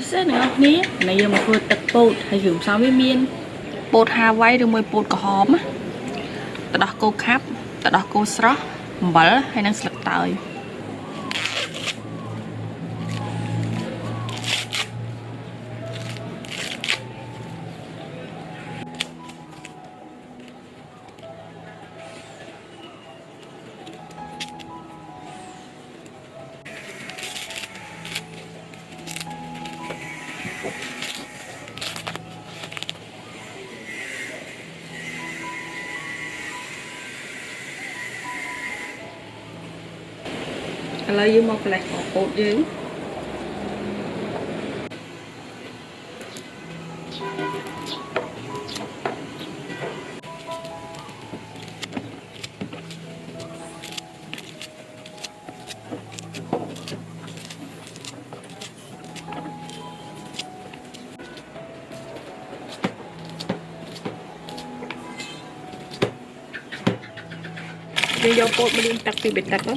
sẽ nữa ní này giờ mà vừa tật bột hay dùng sao với miên bột hà váy được mùi bột có hóm á tật đó cô khắp tật đó cô sró mbở hay năng slực tời lấy dưới một cái bột dưới đi vô bột mình tắt thì bị tắt đó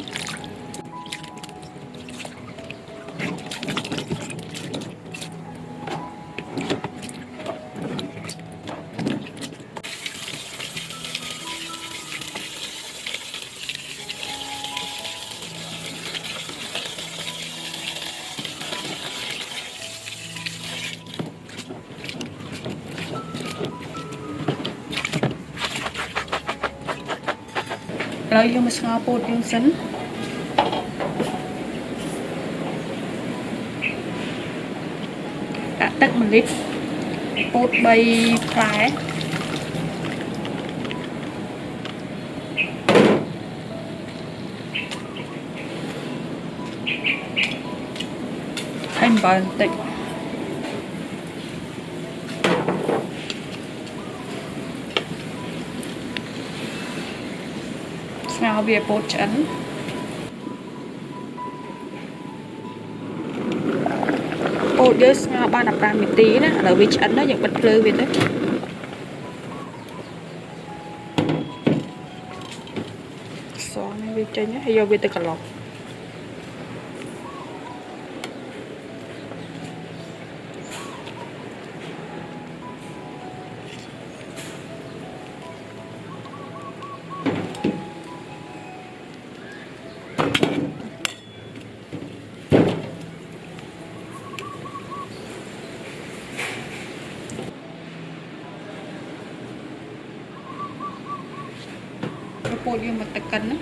lấy vô một ngò bột dương sấn đã tắt một lít bột bay phá thành bần tịnh ngào về bột chấn bột với ngào ba đập ra một tí đó là vì chấn đó những bật lư về đấy xóa này vì chấn hay do vì từ cả lọc bột vô một tạc cân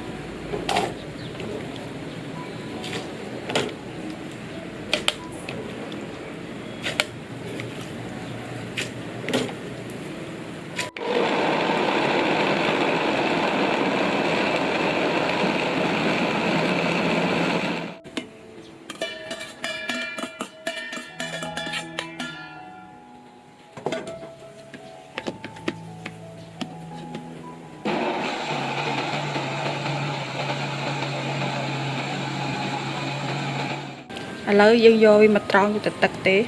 lấy dân vô mặt tròn cho tật tế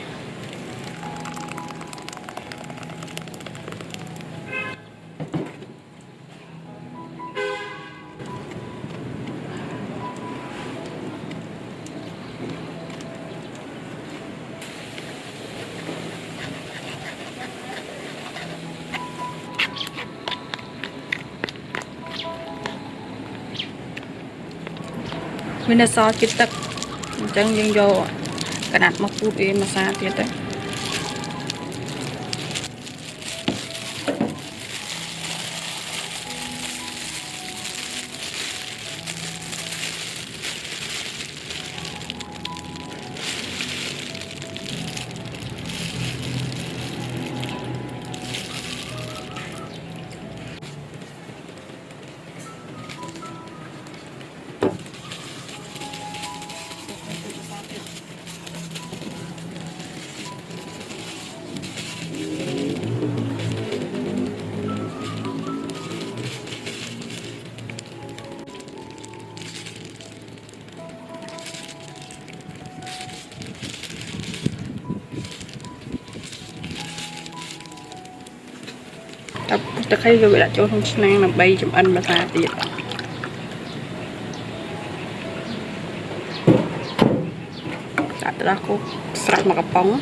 mình là so chít tật chân dân vô cái nát một phút đi mà xa thiệt đấy ta thấy rồi đã cho không năng làm bay chụp ăn mà xa tiệt đặt ra cô sạch một cái bóng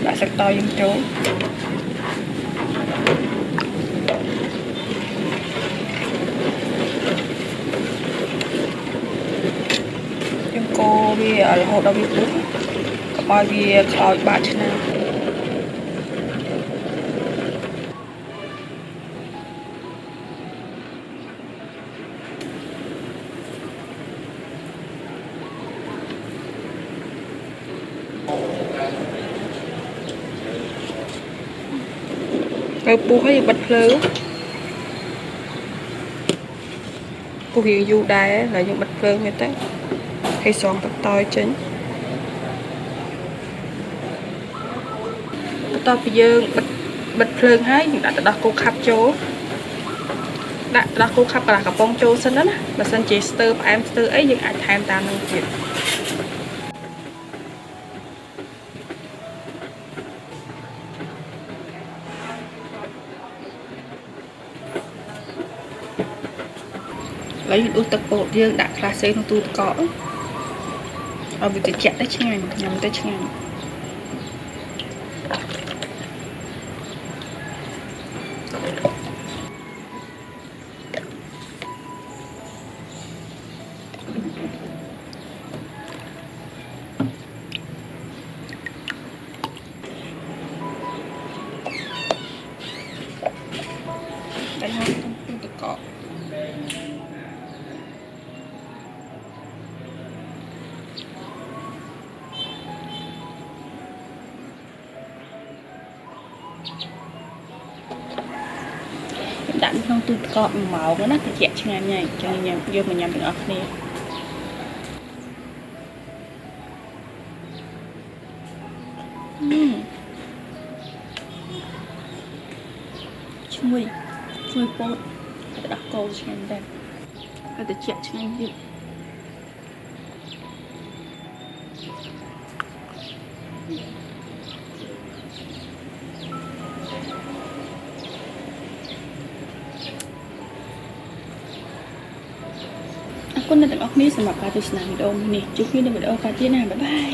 lại sạch to dân chối cô vì hồ đâu bị bút coi vì khỏi bát chứ nào rồi bút hay bật lửa cô hiện du đài là những bật lửa người ta hay xoắn tóc toi chính to bây giờ bật phơi hết đã đặt cô khắp chỗ đã cô khắp là cặp bông chỗ xinh đó mà xinh chỉ stir em stir ấy nhưng ai tham ta năng việc lấy những tật bộ riêng đã là xây trong tu có ở vị trí chặt đấy chứ ngành nhằm tới chứ ngành đây ha tu có đánh không tôi có màu nó thì chẹt cho anh này cho nên vô mình nhầm được ở đây chui bột đặt câu cho anh đây để chẹt cho anh điคนในแต่ละนี้สำหรับการดูสนามวิดีโอนี้จุดนี้ในวิดีโอการที่หน้าบ๊ายบาย